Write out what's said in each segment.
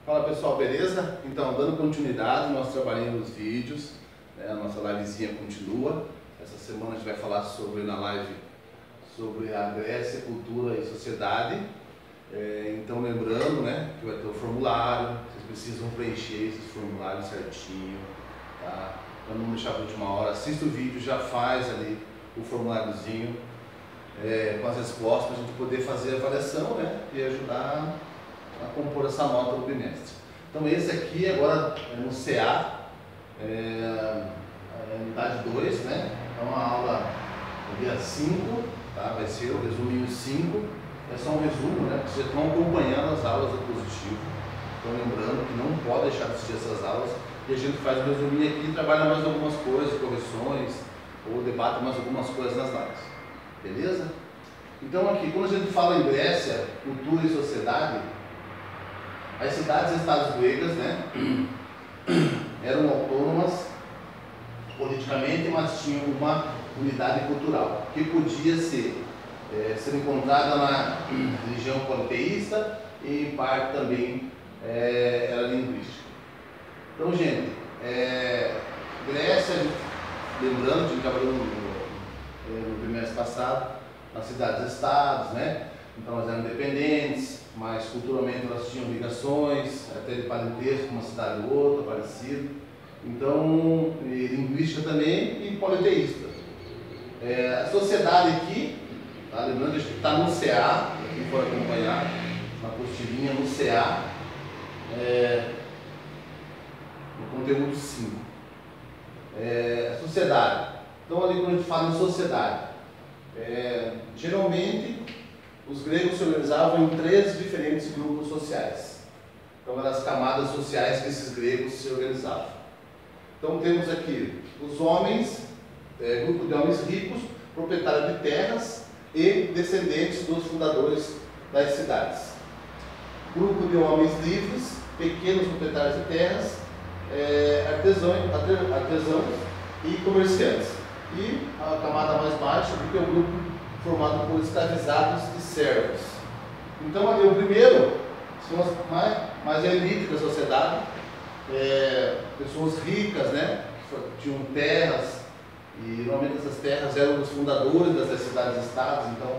Fala pessoal, beleza? Então, dando continuidade, nós trabalhamos nos vídeos, né? A nossa livezinha continua. Essa semana a gente vai falar na live sobre a Grécia, cultura e sociedade. Então, lembrando, né, que vai ter o formulário, vocês precisam preencher esses formulários certinho, tá? Para não deixar para a última hora, assista o vídeo, já faz ali o formuláriozinho com as respostas para a gente poder fazer a avaliação, né, e ajudar a compor essa nota do bimestre. Então esse aqui agora é no CA, unidade 2, né? É uma aula do dia 5, tá? Vai ser o resuminho 5, é só um resumo, né? Vocês estão acompanhando as aulas do positivo. Então lembrando que não pode deixar de assistir essas aulas, e a gente faz um resuminho aqui e trabalha mais algumas coisas, correções, ou debate mais algumas coisas nas lives. Beleza? Então aqui, quando a gente fala em Grécia, cultura e sociedade, as cidades e estados gregas, né, eram autônomas politicamente, mas tinham uma unidade cultural, que podia ser encontrada na religião politeísta e em parte também era linguística. Então, gente, Grécia, lembrando, a gente trabalhou no trimestre passado, nas cidades-estados, né? Então elas eram independentes, mas culturalmente elas tinham ligações, até de parentesco, uma cidade ou outra, parecido. Então, e linguística também e politeísta. A sociedade aqui, tá? Lembrando que está no CA, quem for acompanhar, na apostilinha no CA, no conteúdo 5. A sociedade. Então ali quando a gente fala em sociedade, geralmente os gregos se organizavam em 3 diferentes grupos sociais. Então eram as camadas sociais que esses gregos se organizavam. Então temos aqui os homens, grupo de homens ricos, proprietários de terras e descendentes dos fundadores das cidades. Grupo de homens livres, pequenos proprietários de terras, artesãos e comerciantes. E a camada mais baixa, porque é o grupo formado por escravizados e servos. Então ali o primeiro são mais a elite da sociedade, pessoas ricas, né, que tinham terras, e normalmente essas terras eram dos fundadores dessas cidades-estados, então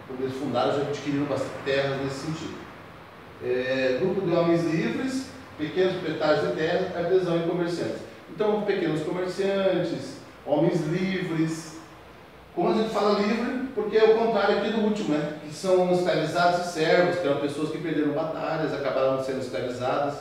quando eles fundaram já adquiriram bastante terras nesse sentido. Grupo de homens livres, pequenos proprietários de terras, artesãos e comerciantes. Então pequenos comerciantes, homens livres. Como a gente fala livre, porque é o contrário aqui do último, né? Que são escravizados e servos, que eram pessoas que perderam batalhas, acabaram sendo escravizadas,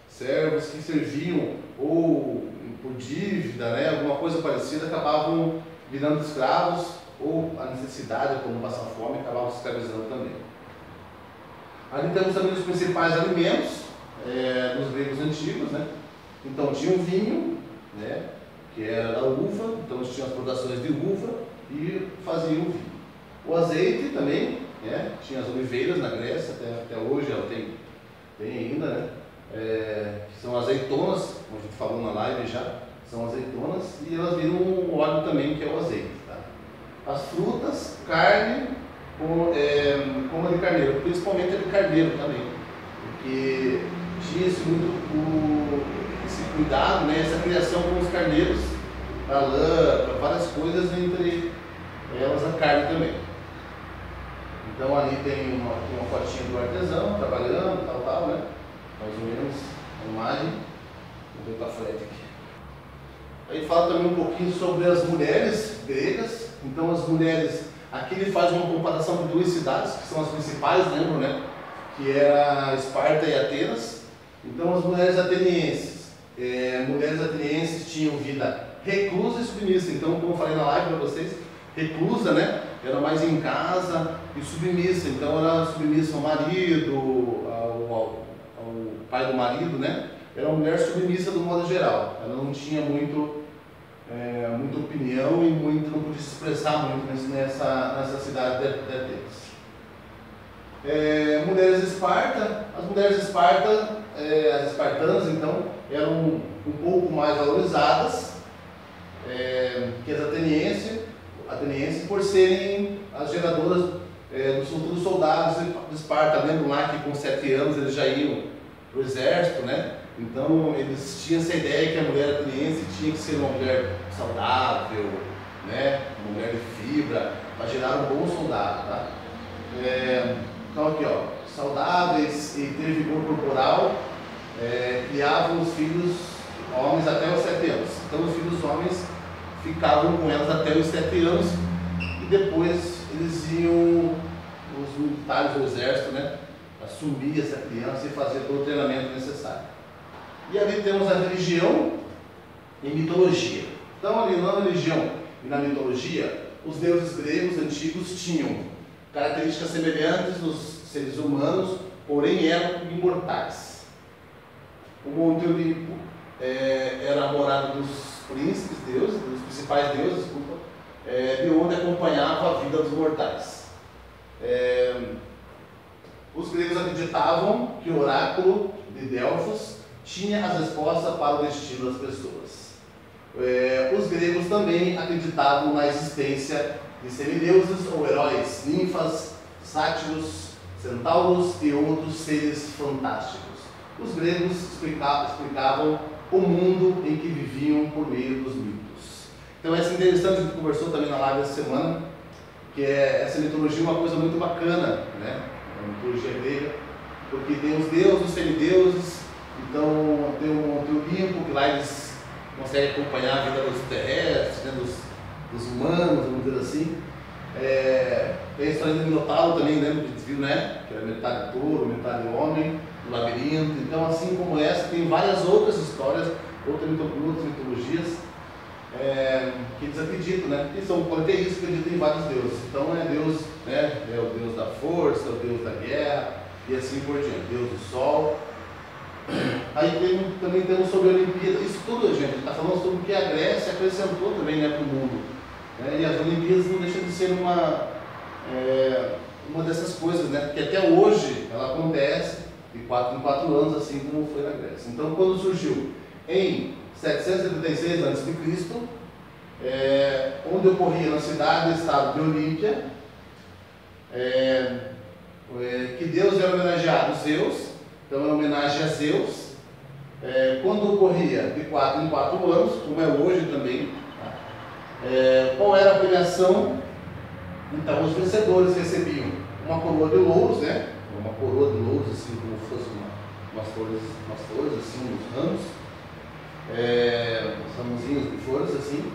servos que serviam ou por dívida, né? Alguma coisa parecida, acabavam virando escravos, ou a necessidade, como passar fome, acabavam se escravizando também. Ali temos também os principais alimentos dos gregos antigos, né? Então tinha o vinho, né? Que era a uva, então eles tinham as plantações de uva e faziam o vinho. O azeite também, né? Tinha as oliveiras na Grécia, até hoje ela tem ainda, né? Que são azeitonas, como a gente falou na live já, são azeitonas, e elas viram um óleo também, que é o azeite. Tá? As frutas, carne, como a de carneiro, principalmente a de carneiro também, porque tinha-se muito esse cuidado, né? Essa criação com os carneiros, para lã, para várias coisas, entre elas a carne também. Então ali tem uma fotinha do artesão trabalhando, tal, né? Mais ou menos a imagem. Vou ver para frente aqui. Aí fala também um pouquinho sobre as mulheres gregas. Então as mulheres, aqui ele faz uma comparação de 2 cidades, que são as principais, lembram, né? Que era Esparta e Atenas. Então as mulheres atenienses, tinham vida reclusa e submissa. Então, como eu falei na live para vocês, reclusa, né? Era mais em casa, e submissa. Então era submissa ao marido, ao pai do marido, né? Era uma mulher submissa do modo geral. Ela não tinha muita opinião e não podia se expressar muito nessa cidade de Atenas. Mulheres de Esparta, as mulheres de Esparta, as espartanas, então, eram um pouco mais valorizadas que as atenienses, por serem as geradoras dos futuros soldados de Esparta. Lembram lá que com 7 anos eles já iam para o exército, né? Então eles tinham essa ideia que a mulher ateniense tinha que ser uma mulher saudável, né? Uma mulher de fibra, para gerar um bom soldado, tá? Então aqui, ó, saudáveis e ter vigor corporal, criavam os filhos homens até os 7 anos. Então os filhos homens ficavam com elas até os 7 anos e depois eles iam, os militares do exército, né, assumir essa criança e fazer todo o treinamento necessário. E ali temos a religião e mitologia. Então ali na religião e na mitologia, os deuses gregos antigos tinham características semelhantes dos seres humanos, porém eram imortais. O Monte Olimpo era a morada dos príncipes deuses, dos principais deuses, de onde acompanhava a vida dos mortais. Os gregos acreditavam que o oráculo de Delfos tinha as respostas para o destino das pessoas. Os gregos também acreditavam na existência de semideuses ou heróis, ninfas, sátiros, centauros e outros seres fantásticos. Os gregos explicavam o mundo em que viviam por meio dos mitos. Então essa interessante, a gente conversou também na live essa semana, que essa mitologia é uma coisa muito bacana, né? A mitologia grega, porque tem os deuses, os semideuses, então tem o Olimpo, que lá eles conseguem acompanhar a vida dos terrestres, né? dos humanos, vamos dizer assim. Tem a história do Minotauro também, lembra que a gente viu, né? Que era metade touro, metade homem, do labirinto. Então, assim como essa, tem várias outras histórias, outras mitologias que eles acreditam, né? Que são politeístas, que acreditam em vários deuses. Então, Deus, né? É o Deus da força, o Deus da guerra e assim por diante. Deus do sol. Aí também temos sobre a Olimpíada. Isso tudo, gente, a gente está falando sobre o que a Grécia acrescentou também, né, para o mundo. E as Olimpíadas não deixam de ser uma dessas coisas, né? Que até hoje ela acontece de 4 em 4 anos, assim como foi na Grécia. Então, quando surgiu em 776 a.C., onde ocorria na cidade-estado de Olímpia, que Deus era homenageado, Zeus, então era homenagem a Zeus. Quando ocorria de 4 em 4 anos, como é hoje também, qual era a premiação? Então os vencedores recebiam uma coroa de louros, né? Uma coroa de louros, assim como fosse umas flores, assim, uns ramos, uns ramozinhos de flores, assim,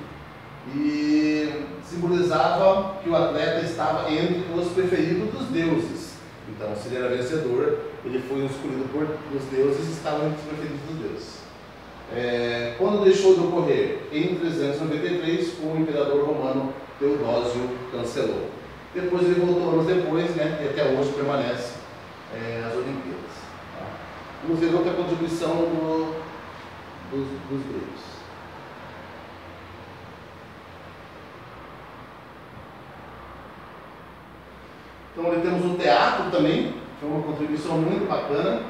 e simbolizava que o atleta estava entre os preferidos dos deuses. Então, se ele era vencedor, ele foi escolhido por os deuses e estava entre os preferidos dos deuses. Quando deixou de ocorrer? Em 393, o imperador romano Teodósio cancelou. Depois ele voltou anos depois, né, e até hoje permanece as Olimpíadas. Tá? Vamos ver outra contribuição dos gregos. Então ali temos o teatro também, que é uma contribuição muito bacana.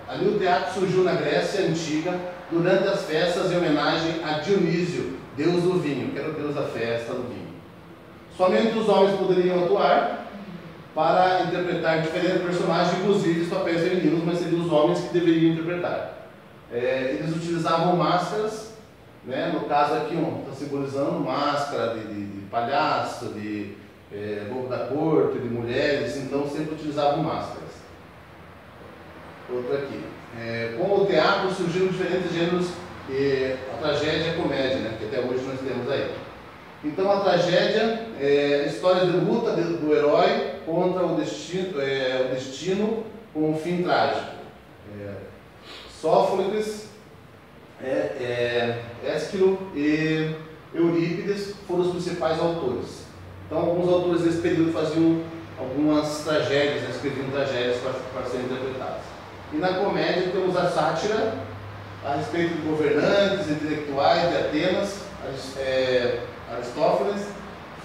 Ali o teatro surgiu na Grécia Antiga durante as festas em homenagem a Dionísio, deus do vinho, que era o deus da festa do vinho. Somente os homens poderiam atuar para interpretar diferentes personagens, inclusive os papéis femininos, mas seriam os homens que deveriam interpretar. Eles utilizavam máscaras, né? No caso aqui está simbolizando máscara de palhaço, de bobo da corte, de mulheres, então sempre utilizavam máscaras. Outra aqui. Com o teatro surgiram diferentes gêneros, a tragédia e a comédia, né, que até hoje nós temos aí. Então a tragédia é a história de luta do herói contra o destino com um fim trágico. Sófocles, Ésquilo e Eurípides foram os principais autores. Então alguns autores desse período faziam algumas tragédias, né, escreviam tragédias para serem interpretadas. E na comédia temos a sátira a respeito de governantes, intelectuais de Atenas. Aristófanes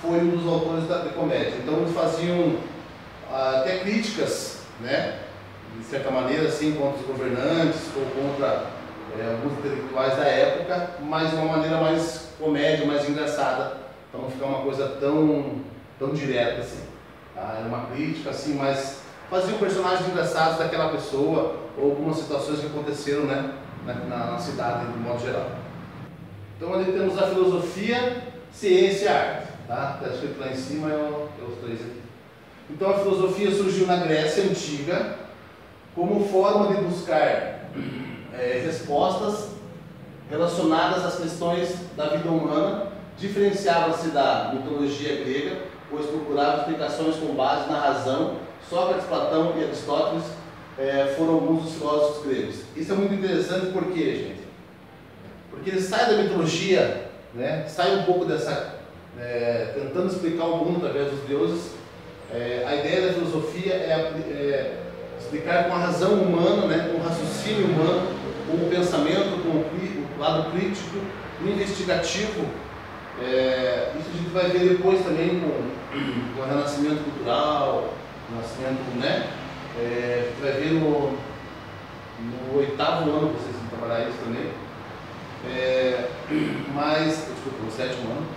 foi um dos autores da comédia. Então eles faziam até críticas, né, de certa maneira, assim, contra os governantes ou contra alguns intelectuais da época, mas de uma maneira mais comédia, mais engraçada, para não ficar uma coisa tão tão direta assim. Tá? Era uma crítica assim, mas faziam personagens engraçados daquela pessoa ou algumas situações que aconteceram, né, na cidade de modo geral. Então ali temos a filosofia, ciência e arte. Tá? Está escrito lá em cima, os três aqui. Então a filosofia surgiu na Grécia Antiga como forma de buscar respostas relacionadas às questões da vida humana, diferenciava-se da mitologia grega, pois procurava explicações com base na razão. Sócrates, Platão e Aristóteles foram alguns dos filósofos gregos. Isso é muito interessante porque, gente, porque ele sai da mitologia, né, sai um pouco dessa, tentando explicar o mundo através dos deuses. A ideia da filosofia é explicar com a razão humana, né, com o raciocínio humano, com o pensamento, com o lado crítico, investigativo. Isso a gente vai ver depois também com o renascimento cultural, o nascimento, né? Vai ver no 8º ano, vocês vão trabalhar isso também. Desculpa, no 7º ano,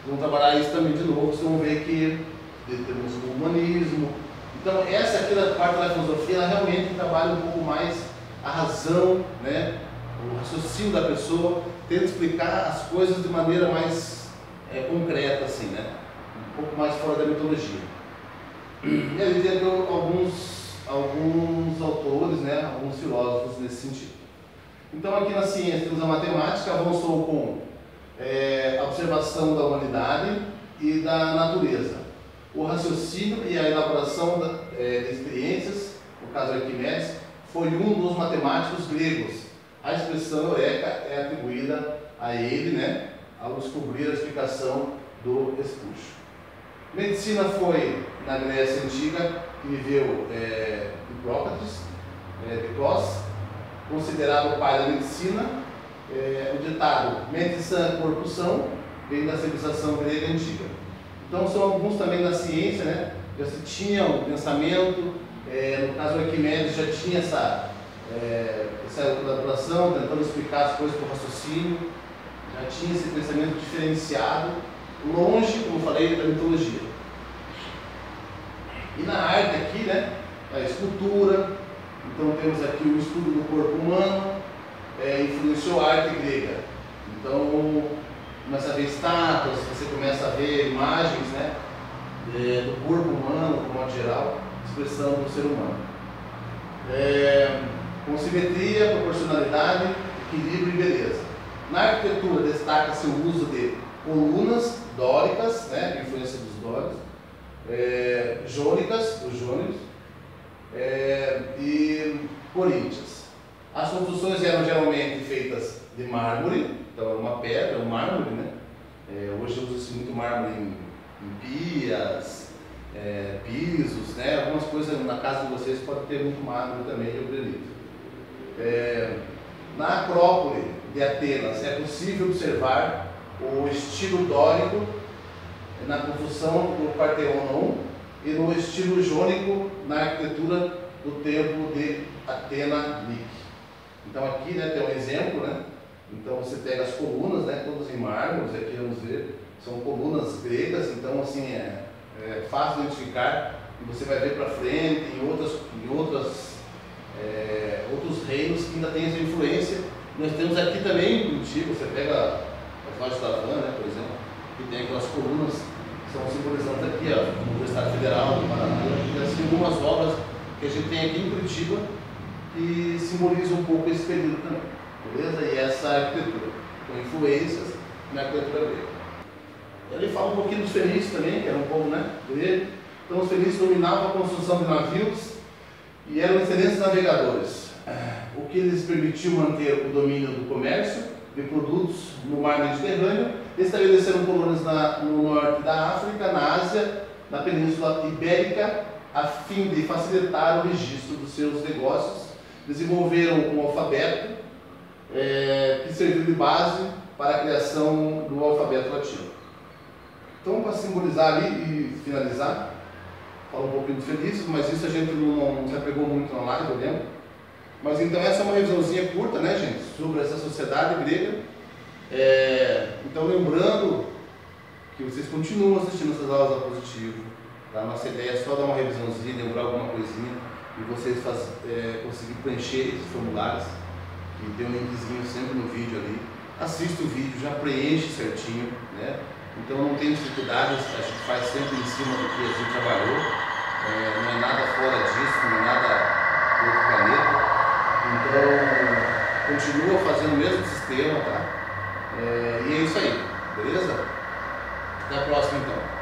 vão trabalhar isso também de novo, vocês vão ver que temos o humanismo. Então essa aqui da parte da filosofia, ela realmente trabalha um pouco mais a razão, né? O raciocínio da pessoa, tenta explicar as coisas de maneira mais concreta, assim, né? Um pouco mais fora da mitologia. E aí tem alguns autores, né? Alguns filósofos nesse sentido. Então aqui na ciência temos a matemática, avançou com a observação da humanidade e da natureza, o raciocínio e a elaboração de experiências. No caso Arquimedes foi um dos matemáticos gregos. A expressão eureka é atribuída a ele, né, ao descobrir a explicação do espúcio. Medicina foi na Grécia Antiga, que viveu Hipócrates, de Cos, considerado o pai da medicina. O ditado mente sã, corpo são, vem da civilização grega antiga. Então são alguns também da ciência, né? Já se tinha o pensamento, no caso Arquimedes já tinha essa elaboração, tentando explicar as coisas por raciocínio, já tinha esse pensamento diferenciado, longe, como eu falei, da mitologia. E na arte aqui, né, a escultura, então temos aqui o estudo do corpo humano, influenciou a arte grega. Então começa a ver estátuas, você começa a ver imagens, né, do corpo humano, de modo geral, expressão do ser humano. Com simetria, proporcionalidade, equilíbrio e beleza. Na arquitetura destaca-se o uso de colunas dóricas, né, influência dos dóricos, jônicas, os jônicos, e coríntias. As construções eram geralmente feitas de mármore, então uma pedra, um mármore, né? Hoje usa-se muito mármore em pias, pisos, né? Algumas coisas na casa de vocês pode ter muito mármore também, eu acredito. Na Acrópole de Atenas é possível observar o estilo dórico na construção do Partenon e no estilo jônico na arquitetura do templo de Atena Nike. Então aqui, né, tem um exemplo, né? Então você pega as colunas, né, todas em mármore, aqui vamos ver, são colunas gregas, então assim é fácil de identificar e você vai ver para frente em outros reinos que ainda tem essa influência. Nós temos aqui também em Curitiba, você pega as lojas da Van, né, por exemplo, que tem aquelas colunas que são simbolizadas aqui, ó, no Universidade Federal do Paraná, e assim algumas obras que a gente tem aqui em Curitiba que simbolizam um pouco esse período também, beleza? E essa arquitetura, com influências na arquitetura grega. Ele fala um pouquinho dos fenícios também, que era um povo, né, grego. Então os fenícios dominavam a construção de navios e eram excelentes navegadores, o que lhes permitiu manter o domínio do comércio de produtos no mar Mediterrâneo. Estabeleceram colônias no norte da África, na Ásia, na Península Ibérica, a fim de facilitar o registro dos seus negócios. Desenvolveram um alfabeto que serviu de base para a criação do alfabeto latino. Então, para simbolizar ali e finalizar, falo um pouquinho dos fenícios, mas isso a gente não se apegou muito na live, eu lembro. Mas então essa é uma revisãozinha curta, né, gente, sobre essa sociedade grega. Então lembrando que vocês continuam assistindo essas aulas da Positivo. Tá? Nossa ideia é só dar uma revisãozinha, lembrar alguma coisinha e vocês conseguirem preencher esses formulários. E tem um linkzinho sempre no vídeo ali. Assista o vídeo, já preenche certinho, né? Então não tem dificuldades, a gente faz sempre em cima do que a gente trabalhou. Não é nada fora disso, não é nada de outro planeta. Então continua fazendo o mesmo sistema, tá? E é isso aí, beleza? Até a próxima então.